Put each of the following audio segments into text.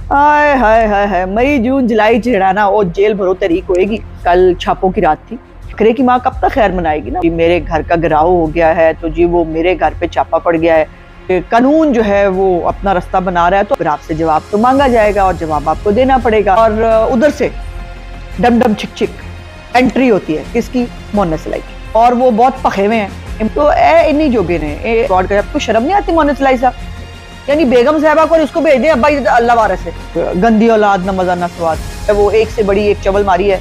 हाय हाय हाय हाय, मई जून जुलाई चिड़ाना और जेल भरो तरीक होएगी। कल छापों की रात थी। बकरे की माँ कब तक खैर मनाएगी ना। मेरे घर का गिराव हो गया है तो जी वो मेरे घर पे छापा पड़ गया है। कानून जो है वो अपना रास्ता बना रहा है, तो फिर आपसे जवाब तो मांगा जाएगा और जवाब आपको देना पड़ेगा। और उधर से डम डम छिक छिक एंट्री होती है किसकी? मोहन्नद सलाई की। और वो बहुत पखे हुए हैं तो ए इन्हीं जोगे ने गॉड का। आपको शर्म नहीं आती मोहन्नद सलाई साहब? यानी बेगम साहबा को इसको भेज दे अब्बा अल्लाह वारस है। गंदी औलाद, न मजा न स्वाद। वो एक से बड़ी एक चवल मारी है,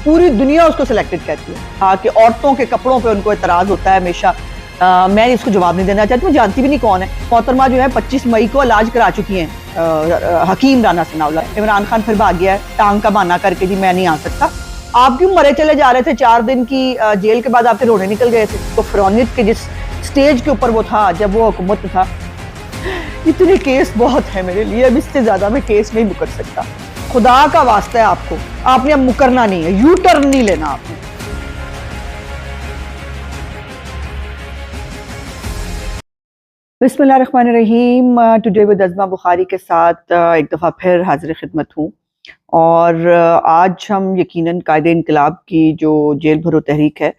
पूरी दुनिया उसको सिलेक्टेड कहती है। हाँ कि औरतों के कपड़ों पे उनको एतराज होता है हमेशा। मैं इसको जवाब नहीं देना चाहती, मैं जानती भी नहीं कौन है। मोहतरमा जो है 25 मई को इलाज करा चुकी हैं हकीम राना सनाउल्लाह। इमरान खान फिर भाग गया है टांग का बहाना करके, जी मैं नहीं आ सकता। आप क्यों मरे चले जा रहे थे? 4 दिन की जेल के बाद आपके रोने निकल गए थे। तो फिरौनियत के जिस स्टेज के ऊपर वो था जब वो हुकूमत में था, इतने केस बहुत है मेरे लिए, अब इससे ज्यादा मैं केस नहीं मुकर सकता। खुदा का वास्ता है आपको, आपने अब मुकरना नहीं है, यू टर्न नहीं लेना आपने। बिस्मिल्लाहिर्रहमानिर्रहीम। टुडे विद अज़मा बुखारी के साथ एक दफ़ा फिर हाजिर खिदमत हूँ। और आज हम यकीनन कायदे इनकलाब की जो जेल भरो तहरीक है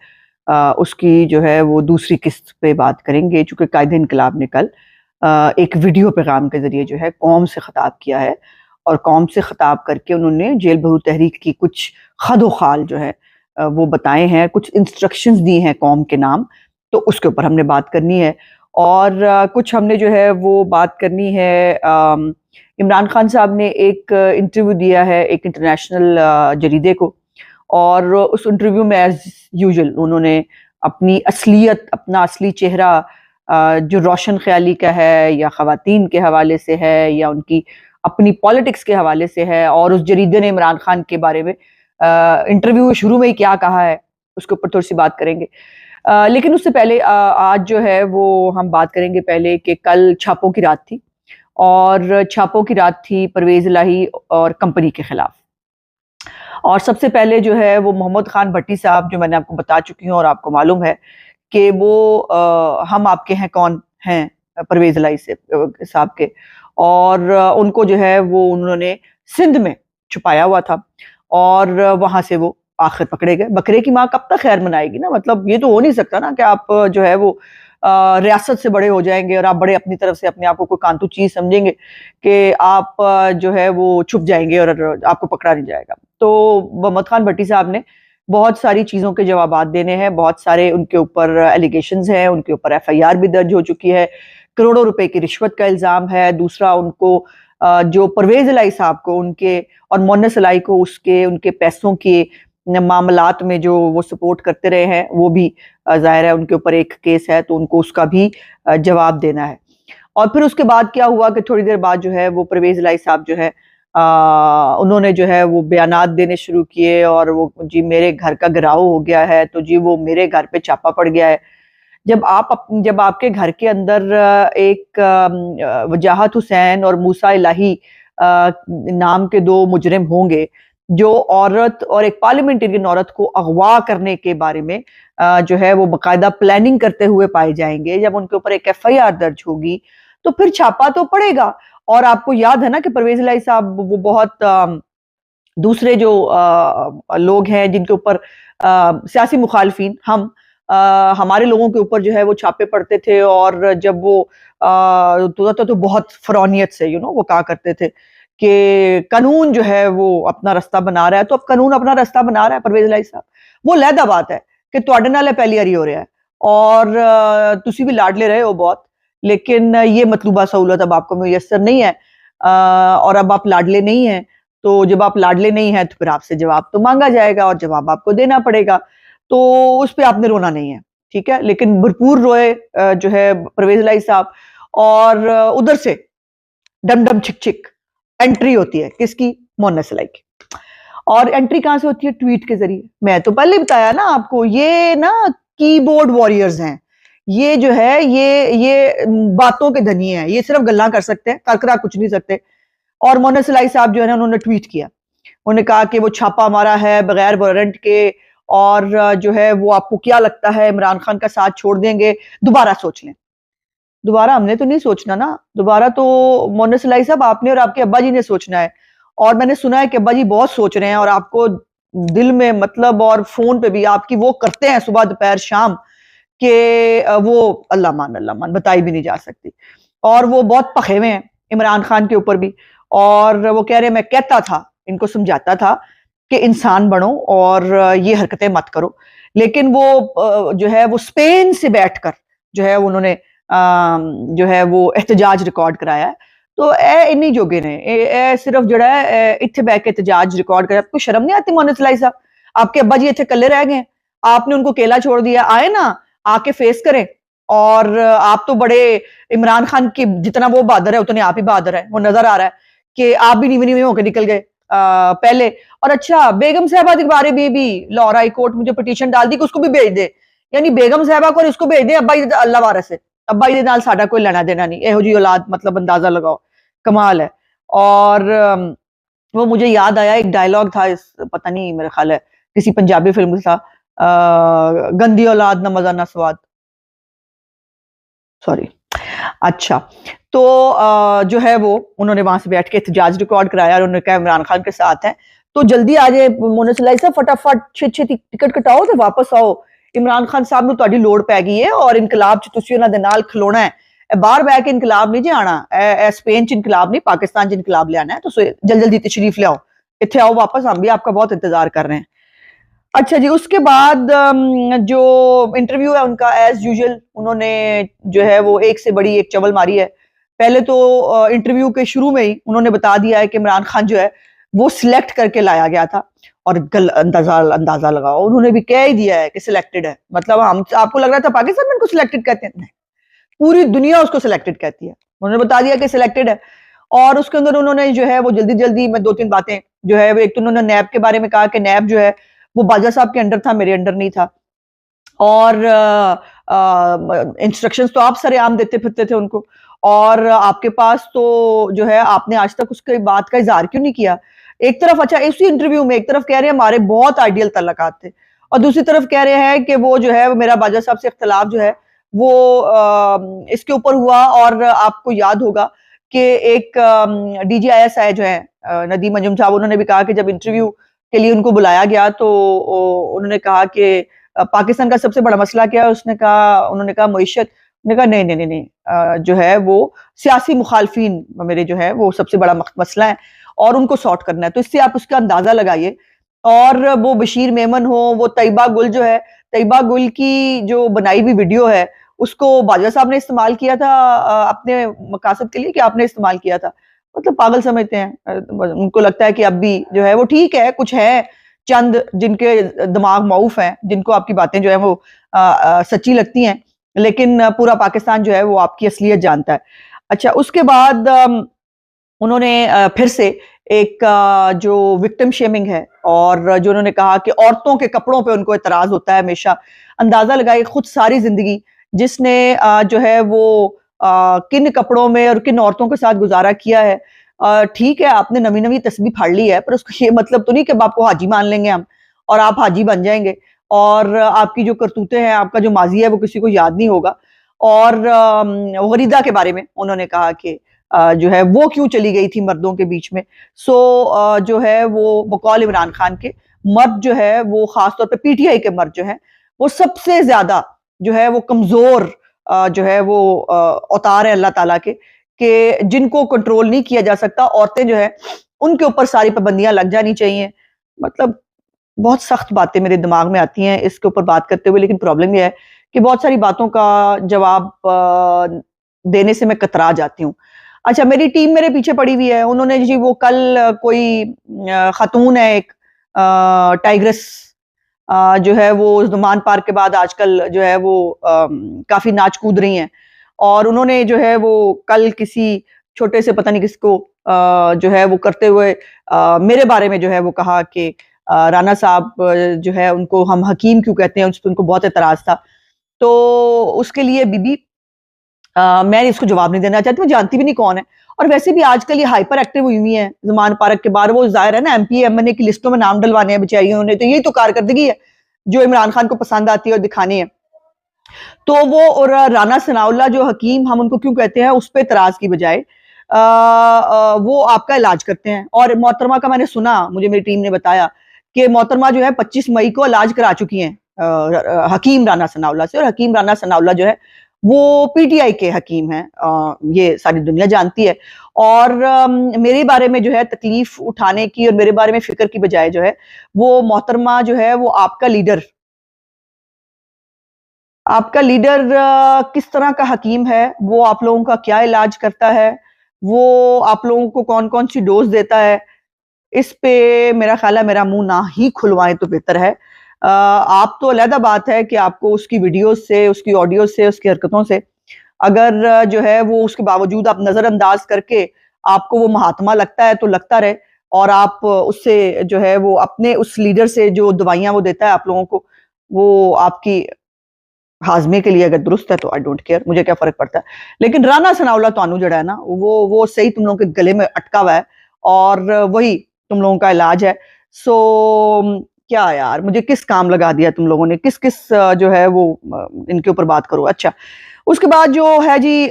उसकी जो है वो दूसरी किस्त पे बात करेंगे, चूँकि कायदे इनकलाब ने कल एक वीडियो पैगाम के ज़रिए जो है कौम से ख़िताब किया है। और कौम से ख़िताब करके उन्होंने जेल भरो तहरीक की कुछ खदोखाल जो है वो बताए हैं, कुछ इंस्ट्रक्शंस दी हैं कौम के नाम। तो उसके ऊपर हमने बात करनी है। और कुछ हमने जो है वो बात करनी है। इमरान खान साहब ने एक इंटरव्यू दिया है एक इंटरनेशनल जरीदे को, और उस इंटरव्यू में एज यूजुअल उन्होंने अपनी असलियत, अपना असली चेहरा जो रोशन ख्याली का है या ख़वातीन के हवाले से है या उनकी अपनी पॉलिटिक्स के हवाले से है, और उस जरीदे ने इमरान खान के बारे में इंटरव्यू शुरू में ही क्या कहा है उसके ऊपर थोड़ी सी बात करेंगे। लेकिन उससे पहले आज जो है वो हम बात करेंगे पहले कि कल छापों की रात थी, और छापों की रात थी परवेज़ इलाही और कंपनी के खिलाफ। और सबसे पहले जो है वो मोहम्मद खान भट्टी साहब, जो मैंने आपको बता चुकी हूँ और आपको मालूम है कि वो हम आपके हैं कौन हैं परवेज़ इलाही से साहब के। और उनको जो है वो उन्होंने सिंध में छुपाया हुआ था, और वहाँ से वो आखिर पकड़े गए। बकरे की माँ कब तक खैर मनाएगी ना, मतलब ये तो हो नहीं सकता ना कि आप जो है वो रियासत से बड़े हो जाएंगे और आप बड़े अपनी तरफ से अपने आप को कोई कांतु चीज समझेंगे कि आप जो है वो छुप जाएंगे और आपको पकड़ा नहीं जाएगा। तो मोहम्मद खान भट्टी साहब ने बहुत सारी चीज़ों के जवाबात देने हैं, बहुत सारे उनके ऊपर एलिगेशंस हैं, उनके ऊपर एफआईआर भी दर्ज हो चुकी है, करोड़ों रुपए की रिश्वत का इल्ज़ाम है। दूसरा उनको जो परवेज़ इलाही साहब को उनके और मोहन्नद सलाई को उसके उनके पैसों के मामलात में जो वो सपोर्ट करते रहे हैं, वो भी ज़ाहिर है उनके ऊपर एक केस है, तो उनको उसका भी जवाब देना है। और फिर उसके बाद क्या हुआ कि थोड़ी देर बाद जो है वो परवेज़ इलाही साहब जो है उन्होंने जो है वो बयानात देने शुरू किए, और वो जी मेरे घर का गिराव हो गया है तो जी वो मेरे घर पे छापा पड़ गया है। जब आपके घर के अंदर एक वजाहत हुसैन और मूसा इलाही नाम के 2 मुजरिम होंगे, जो औरत और एक पार्लियामेंटेरियन औरत को अगवा करने के बारे में जो है वो बाकायदा प्लानिंग करते हुए पाए जाएंगे, जब उनके ऊपर एक एफआईआर दर्ज होगी तो फिर छापा तो पड़ेगा। और आपको याद है ना कि परवेज़ इलाही साहब वो बहुत दूसरे जो लोग हैं जिनके ऊपर सियासी मुखालफिन हम हमारे लोगों के ऊपर जो है वो छापे पड़ते थे, और जब वो तो बहुत फरौनियत से वो कहा करते थे कि कानून जो है वो अपना रास्ता बना रहा है। तो अब कानून अपना रास्ता बना रहा है परवेज़ इलाही साहब। वो लहदा बात है कि तुहाडे नाल पहली बारी हो रहा है, और तुसी भी लाडले रहे हो बहुत, लेकिन ये मतलूबा सहूलत अब आपको मुयस्सर नहीं है। और अब आप लाडले नहीं हैं, तो जब आप लाडले नहीं हैं तो फिर आपसे जवाब तो मांगा जाएगा और जवाब आपको देना पड़ेगा। तो उस पे आपने रोना नहीं है, ठीक है? लेकिन भरपूर रोए जो है परवेज़ इलाही साहब। और उधर से डम डम छिक छिक एंट्री होती है किसकी? मोहन्नद सलाई की। और एंट्री कहाँ से होती है? ट्वीट के जरिए। मैं तो पहले ही बताया ना आपको, ये ना कीबोर्ड वॉरियर्स हैं। ये जो है ये बातों के धनी हैं, ये सिर्फ गल्ला कर सकते हैं, करकरा कुछ नहीं सकते। और मोहन्नद सलाई साहब जो है ना उन्होंने ट्वीट किया, उन्होंने कहा कि वो छापा मारा है बगैर वारंट के, और जो है वो आपको क्या लगता है इमरान खान का साथ छोड़ देंगे? दोबारा सोच लें। दोबारा हमने तो नहीं सोचना ना, दोबारा तो मोहम्मद सलाई साहब आपने और आपके अब्बा जी ने सोचना है। और मैंने सुना है कि अब्बा जी बहुत सोच रहे हैं और आपको दिल में मतलब, और फोन पे भी आपकी वो करते हैं सुबह दोपहर शाम कि वो अल्लाह मान बताई भी नहीं जा सकती। और वो बहुत पखे हुए हैं इमरान खान के ऊपर भी। और वो कह रहे हैं मैं कहता था, इनको समझाता था कि इंसान बनो और ये हरकतें मत करो। लेकिन वो जो है वो स्पेन से बैठकर जो है उन्होंने जो है वो एहतजाज रिकॉर्ड कराया है। तो ए इन्हीं जोगे ने सिर्फ जड़ा है इत्थे बैठ के एहतजाज रिकॉर्ड कराया। आपको शर्म नहीं आती मोहम्मद सलाई साहब? आपके अब्बा जी इतने कल्ले रह गए, आपने उनको अकेला छोड़ दिया। आए ना, आके फेस करें। और आप तो बड़े इमरान खान की जितना वो बहादुर है उतने आप ही बहादुर है। वो नजर आ रहा है कि आप भी नीवी नीवी होकर निकल गए पहले। और अच्छा, बेगम साहबा के बारे में भी लाहौर हाई कोर्ट में जो पिटीशन डाल दी कि उसको भी भेज दे, यानी बेगम साहबा को इसको भेज दे। अब्बा जी अल्लाह वारस है, अब्बा जी नाल साडा कोई लेना देना नहीं। एहो जी औलाद, मतलब अंदाजा लगाओ, कमाल है। और वो मुझे याद आया एक डायलॉग था, इस पता नहीं मेरा ख्याल है किसी पंजाबी फिल्म का था, गंदी औलाद ना मजा ना स्वाद, सॉरी। अच्छा, तो जो है वो उन्होंने वहां से बैठ के एहतजाज रिकॉर्ड कराया और उन्होंने कहा इमरान खान के साथ है तो जल्दी आ जाए मोहम्मद सलाई साहब, फटाफट छे टिकट कटाओ तो वापस आओ। इमरान खान साहब ਨੂੰ ਤੁਹਾਡੀ ਲੋੜ ਪੈ ਗਈ ਹੈ और ਇਨਕਲਾਬ ਚ ਤੁਸੀਂ ਉਹਨਾਂ ਦੇ ਨਾਲ ਖਲੋਣਾ है। बाहर बह के इनकलाब नहीं जी आना, स्पेन च इनकलाब नहीं, पाकिस्तान च इनकलाब ले आना है। तो जल्दी जल्दी तशरीफ ले आओ, इतने आओ वापस, हम भी आपका बहुत इंतजार कर रहे हैं। अच्छा जी, उसके बाद जो इंटरव्यू है उनका एज यूजुअल उन्होंने जो है वो एक से बड़ी एक चवल मारी है। पहले तो इंटरव्यू के शुरू में ही उन्होंने बता दिया है कि इमरान खान जो है वो सिलेक्ट करके लाया गया था। और अंदाजा लगाओ, उन्होंने भी कह ही दिया है कि सिलेक्टेड है। मतलब हम आपको लग रहा था पाकिस्तान में इनको सिलेक्टेड कहते हैं, नहीं, पूरी दुनिया उसको सिलेक्टेड कहती है। उन्होंने बता दिया कि सिलेक्टेड है। और उसके अंदर उन्होंने जो है वो जल्दी जल्दी में दो तीन बातें जो है, एक तो उन्होंने नैब के बारे में कहा कि नैब जो है वो बाजा साहब के अंडर था, मेरे अंडर नहीं था। और इंस्ट्रक्शंस तो आप सरेआम देते फिरते थे उनको, और आपके पास तो जो है आपने आज तक उसके बात का इजहार क्यों नहीं किया? एक तरफ अच्छा इसी इंटरव्यू में एक तरफ कह रहे हैं हमारे बहुत आइडियल तल्लुकात थे, और दूसरी तरफ कह रहे हैं कि वो जो है मेरा बाजा साहब से इख्तलाफ जो है वो इसके ऊपर हुआ। और आपको याद होगा कि एक DGIS जो है नदीम अंजुम साहब, उन्होंने भी कहा कि जब इंटरव्यू के लिए उनको बुलाया गया तो उन्होंने कहा कि पाकिस्तान का सबसे बड़ा मसला क्या है? उन्होंने कहा मईशत। उन्होंने कहा नहीं नहीं नहीं नहीं, जो है वो सियासी मुखालफिन मेरे जो है वो सबसे बड़ा मसला है और उनको सॉर्ट करना है। तो इससे आप उसका अंदाजा लगाइए। और वो बशीर मेमन हो, वो तैयबा गुल जो है, तैयबा गुल की जो बनाई हुई वीडियो है उसको बाजवा साहब ने इस्तेमाल किया था अपने मकासद के लिए कि आपने इस्तेमाल किया था। मतलब पागल समझते हैं। उनको लगता है कि अब भी जो है वो ठीक है, कुछ है चंद जिनके दिमाग मऊफ हैं, जिनको आपकी बातें जो है वो सच्ची लगती हैं, लेकिन पूरा पाकिस्तान जो है वो आपकी असलियत जानता है। अच्छा, उसके बाद उन्होंने फिर से एक जो विक्टिम शेमिंग है और जो उन्होंने कहा कि औरतों के कपड़ों पे उनको एतराज होता है हमेशा। अंदाजा लगाए खुद सारी जिंदगी जिसने जो है वो किन कपड़ों में और किन औरतों के साथ गुजारा किया है। ठीक है, आपने नवी नवी तस्बीह फाड़ ली है, पर उसका ये मतलब तो नहीं कि आपको हाजी मान लेंगे हम और आप हाजी बन जाएंगे और आपकी जो करतूतें हैं, आपका जो माजी है वो किसी को याद नहीं होगा। और गरीदा के बारे में उन्होंने कहा कि जो है वो क्यों चली गई थी मर्दों के बीच में। सो जो है वो बकौल इमरान खान के मर्द जो है वो खासतौर पे PTI के मर्द जो है वो सबसे ज्यादा जो है वो कमजोर जो है वो अवतार है अल्लाह ताला के जिनको कंट्रोल नहीं किया जा सकता। औरतें जो है उनके ऊपर सारी पाबंदियां लग जानी चाहिए। मतलब बहुत सख्त बातें मेरे दिमाग में आती हैं इसके ऊपर बात करते हुए, लेकिन प्रॉब्लम यह है कि बहुत सारी बातों का जवाब देने से मैं कतरा जाती हूँ। अच्छा, मेरी टीम मेरे पीछे पड़ी हुई है। उन्होंने जी वो कल कोई खातून है एक टाइग्रेस जो है वो जुमान पार्क के बाद आजकल जो है वो काफी नाच कूद रही हैं, और उन्होंने जो है वो कल किसी छोटे से पता नहीं किसको जो है वो करते हुए मेरे बारे में जो है वो कहा कि राना साहब जो है उनको हम हकीम क्यों कहते हैं, उस पर उनको बहुत एतराज था। तो उसके लिए बीबी मैं इसको जवाब नहीं देना चाहती, मैं जानती भी नहीं कौन है। और वैसे भी आजकल ये हाइपर एक्टिव हुई हुई है जुमान पार्क के बाहर। वो जाहिर है ना MP MNA की लिस्टों में नाम डलवाने हैं बेचारियों ने, तो यही तो कारकर्दगी है जो इमरान खान को पसंद आती है और दिखानी है। तो वो और राना सनाउल्लाह जो हकीम हम उनको क्यों कहते हैं, उस पे एतराज की बजाय वो आपका इलाज करते हैं। और मोहतरमा का मैंने सुना, मुझे मेरी टीम ने बताया कि मोहतरमा जो है 25 मई को इलाज करा चुकी हैं हकीम राना सनाउल्लाह से। और हकीम राना सनाउल्लाह जो है वो पीटीआई के हकीम हैं, ये सारी दुनिया जानती है। और मेरे बारे में जो है तकलीफ उठाने की और मेरे बारे में फिक्र की बजाय जो है वो मोहतरमा जो है वो आपका लीडर किस तरह का हकीम है, वो आप लोगों का क्या इलाज करता है, वो आप लोगों को कौन-कौन सी डोज़ देता है, इस पे मेरा ख़्याल है मेरा मुँह ना ही खुलवाएँ तो बेहतर है। आप तो अलहदा बात है कि आपको उसकी वीडियोज़ से, उसकी ऑडियो से, उसकी हरकतों से अगर जो है वो उसके बावजूद आप नज़रअंदाज करके आपको वो महात्मा लगता है तो लगता रहे। और आप उससे जो है वो अपने उस लीडर से जो दवाइयाँ वो देता है आप लोगों को, वो आपकी हाज़मे के लिए अगर दुरुस्त है तो आई डोंट केयर, मुझे क्या फ़र्क पड़ता है। लेकिन राना सनाउल्लाह तुहानू जिहड़ा है ना, वो सही तुम लोगों के गले में अटका हुआ है और वही तुम लोगों का इलाज है। सो क्या यार, मुझे किस काम लगा दिया तुम लोगों ने, किस-किस जो है वो इनके ऊपर बात करो। अच्छा, उसके बाद जो है जी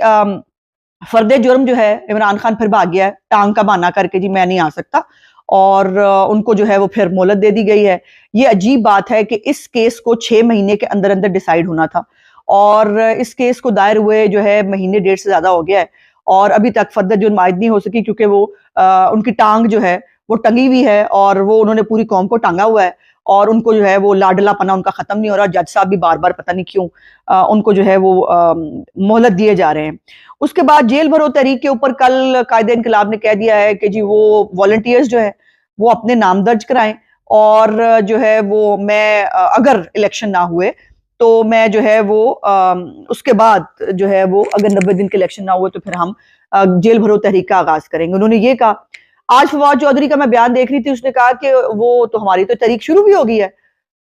फर्दे जुर्म जो है इमरान खान फिर भाग गया है, टांग का बहाना करके जी मैं नहीं आ सकता। और उनको जो है वो फिर मोहलत दे दी गई है। ये अजीब बात है कि इस केस को 6 महीने के अंदर-अंदर डिसाइड होना था और इस केस को दायर हुए जो है महीने डेढ़ से ज़्यादा हो गया है और अभी तक फर्दर जुर्म आयद नहीं हो सकी क्योंकि वो उनकी टांग जो है वो टंगी हुई है और वो उन्होंने पूरी कौम को टांगा हुआ है और उनको जो है वो लाडलापना उनका खत्म नहीं हो रहा। जज साहब भी बार-बार पता नहीं क्यों उनको जो है वो मोहलत दिए जा रहे हैं। उसके बाद जेल भरो तहरीक के ऊपर कल कायदे-ए-इनकलाब ने कह दिया है कि जी वो वॉलंटियर्स जो है वो अपने नाम दर्ज कराएं और जो है वो मैं अगर इलेक्शन ना हुए तो मैं जो है वो उसके बाद जो है वो अगर 90 दिन के इलेक्शन ना हुए तो फिर हम जेल भरो तहरीक का आगाज करेंगे। उन्होंने ये कहा। आज फवाद चौधरी का मैं बयान देख रही थी, उसने कहा कि वो तो हमारी तो तहरीक शुरू भी हो गई है,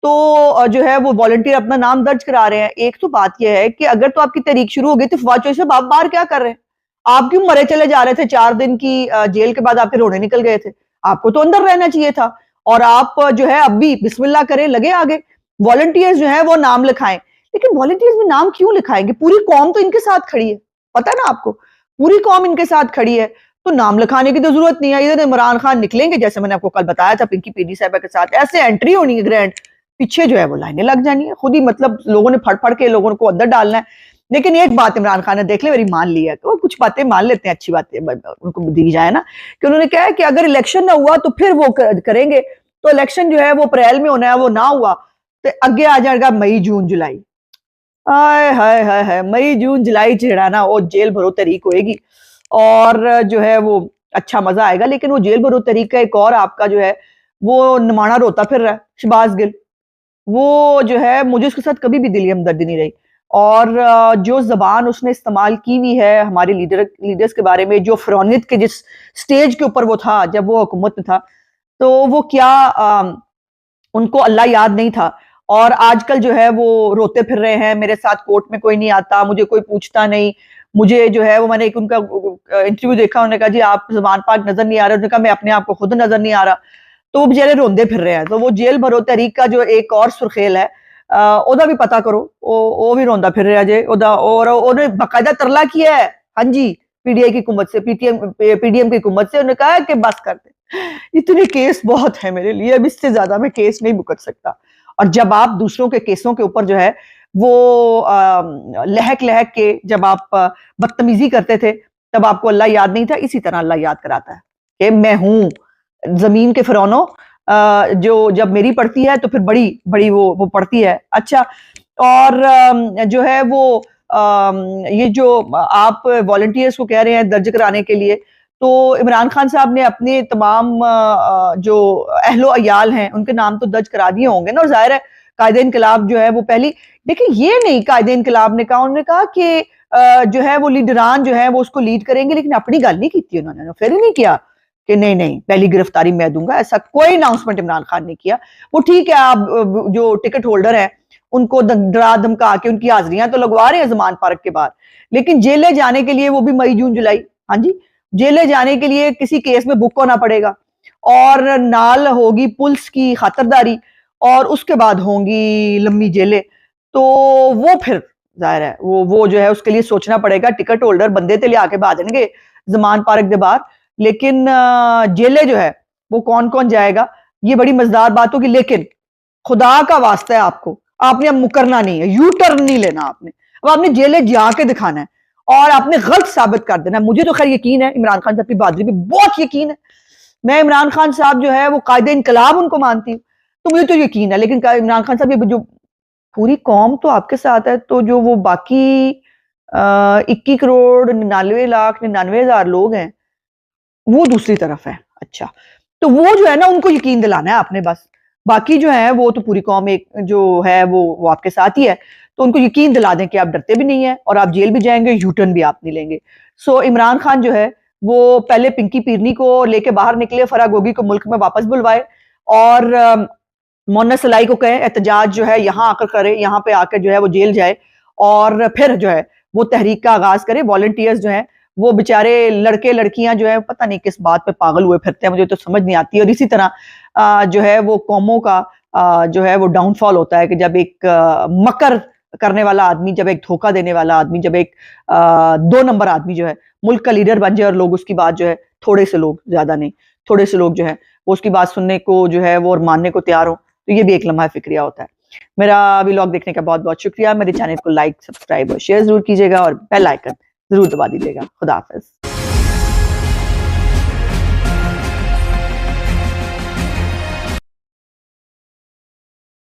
तो जो है वो वॉलंटियर अपना नाम दर्ज करा रहे हैं। एक तो बात यह है कि अगर तो आपकी तहरीक शुरू हो गई तो फवाद चौधरी साहब आप बाहर क्या कर रहे हैं? आप क्यों मरे चले जा रहे थे? 4 दिन की जेल के बाद आपके रोने निकल गए थे। आपको तो अंदर रहना चाहिए था और आप जो है अब भी बिस्मिल्लाह करें, लगे आगे। वॉलंटियर्स जो है वो नाम लिखाएं। लेकिन वॉलंटियर्स में नाम क्यों लिखाएंगे? पूरी कौम तो इनके साथ खड़ी है, पता है ना आपको? पूरी कौम इनके साथ खड़ी है, तो नाम लिखाने की तो जरूरत नहीं है। इधर इमरान खान निकलेंगे, जैसे मैंने आपको कल बताया था, पिंकी पीडी साहिबा के साथ ऐसे एंट्री होनी है ग्रैंड, पीछे जो है वो लाइनें लग जानी है। खुद ही मतलब लोगों ने फड़-फड़ के लोगों को अंदर डालना है। लेकिन एक बात इमरान खान ने देख ले मेरी मान ली है, तो वो कुछ बातें मान लेते हैं, अच्छी बातें उनको दी जाए ना, कि उन्होंने कहा है कि अगर इलेक्शन ना हुआ तो फिर वो करेंगे। तो इलेक्शन जो है वो अप्रैल में होना है, वो ना हुआ तो अगे आ जाएगा मई जून जुलाई। आय हाय हाय हाय, मई जून जुलाई चिड़ा ना वो जेल भरो तहरीक होएगी और जो है वो अच्छा मजा आएगा। लेकिन वो जेल भरो तहरीक का एक और आपका जो है वो निमाणा रोता फिर रहा है, शहबाज गिल। वो जो है मुझे उसके साथ कभी भी दिली हमदर्दी नहीं रही और जो ज़बान उसने इस्तेमाल की हुई है हमारे लीडर्स के बारे में, जो फ़िरौनियत के जिस स्टेज के ऊपर वो था जब वो हुकूमत में था, तो वो क्या उनको अल्लाह याद नहीं था। और आजकल जो है वो रोते फिर रहे हैं, मेरे साथ कोर्ट में कोई नहीं आता, मुझे कोई पूछता नहीं। मुझे जो है वो मैंने एक उनका इंटरव्यू देखा, उन्होंने कहा जी आप ज़ुबान पाक नज़र नहीं आ रहे, उन्होंने कहा मैं अपने आप को खुद नज़र नहीं आ रहा। तो वो बेचारे रोंदे फिर रहे हैं। तो वो जेल भरो तहरीक का जो एक और सुर्खेल है ओदा भी पता करो, ओ भी रोंदा फिर रहा जे ओदा, और ओने बाकायदा तरला किया है। हाँ जी, पीडीआई की हुकूमत से, पीडीएम की हुकूमत से, उन्होंने कहा है कि बस कर दे। इतने केस बहुत है मेरे लिए, अब इससे ज्यादा मैं केस नहीं भुगत सकता। और जब आप दूसरों के केसों के ऊपर जो है वो लहक-लहक के जब आप बदतमीजी करते थे, तब आपको अल्लाह याद नहीं था, इसी तरह अल्लाह याद कराता है कि मैं हूँ ज़मीन के फ़िरौनों, जो जब मेरी पड़ती है तो फिर बड़ी वो पड़ती है। अच्छा, और जो है वो ये जो आप वॉलंटियर्स को कह रहे हैं दर्ज कराने के लिए, तो इमरान खान साहब ने अपने तमाम जो अहलो-अयाल हैं, उनके नाम तो दर्ज करा दिए होंगे ना। और ज़ाहिर है कायदे-इनकलाब जो है वो पहली, देखिए ये नहीं कायदे-इनकलाब ने कहा, उन्होंने कहा कि जो है वो लीडरान जो है वो उसको लीड करेंगे, लेकिन अपनी गल नहीं की थी उन्होंने, फिर ही नहीं किया कि नहीं पहली गिरफ्तारी मैं दूंगा, ऐसा कोई अनाउंसमेंट इमरान खान ने किया। वो ठीक है, आप जो टिकट होल्डर है उनको डरा धमका के उनकी हाजिरियां तो लगवा रहे हैं जमान पार्क के बाहर, लेकिन जेले जाने के लिए वो भी मई जून जुलाई, हाँ जी, जेले जाने के लिए किसी केस में बुक होना पड़ेगा और नाल होगी पुलिस की खातरदारी और उसके बाद होंगी लंबी जेलें। तो वो फिर जाहिर है वो जो है उसके लिए सोचना पड़ेगा, टिकट होल्डर बंदे ते लिया के बहा देंगे जमान पार्क के बाहर, लेकिन जेले जो है वो कौन कौन जाएगा, ये बड़ी मजेदार बात होगी। लेकिन खुदा का वास्ता है आपने अब मुकरना नहीं है, यू टर्न नहीं लेना आपने, अब आपने जेले जाके दिखाना है और आपने गलत साबित कर देना है। मुझे तो खैर यकीन है इमरान खान साहब की बहादुरी पे, बहुत यकीन है। मैं इमरान खान साहब जो है वो कायदे इनकलाब उनको मानती हूँ, तो मुझे तो यकीन है। लेकिन इमरान खान साहब ये जो पूरी कौम तो आपके साथ है, तो जो वो बाकी 21 करोड़ 99 लाख 99 हजार लोग हैं वो दूसरी तरफ है। अच्छा, तो वो जो है ना उनको यकीन दिलाना है आपने बस, बाकी जो है वो तो पूरी कौम एक जो है वो आपके साथ ही है, तो उनको यकीन दिला दें कि आप डरते भी नहीं है और आप जेल भी जाएंगे, यूटर्न भी आप नहीं लेंगे। सो इमरान खान जो है वो पहले पिंकी पीरनी को लेके बाहर निकले, फराह गोगी को मुल्क में वापस बुलवाए और मोना सलाई को कहें एहतजाज जो है यहाँ आकर करे, यहाँ पे आकर जो है वो जेल जाए और फिर जो है वो तहरीक का आगाज करे। वॉलंटियर्स जो है वो बेचारे लड़के लड़कियां जो है पता नहीं किस बात पे पागल हुए फिरते हैं, मुझे तो समझ नहीं आती। और इसी तरह जो है वो कौमों का जो है वो डाउनफॉल होता है कि जब एक मकर करने वाला आदमी, जब एक धोखा देने वाला आदमी, जब एक 2 नंबर आदमी जो है मुल्क का लीडर बन जाए और लोग उसकी बात जो है, थोड़े से लोग, ज्यादा नहीं, थोड़े से लोग जो है वो उसकी बात सुनने को जो है वो और मानने को तैयार हो, तो ये भी एक लम्हा फिक्रिया होता है। मेरा व्लॉग देखने का बहुत बहुत शुक्रिया। मेरे चैनल को लाइक, सब्सक्राइब और शेयर जरूर कीजिएगा और बेल आइकन जरूर दबा दीजिएगा। खुदा हाफिज।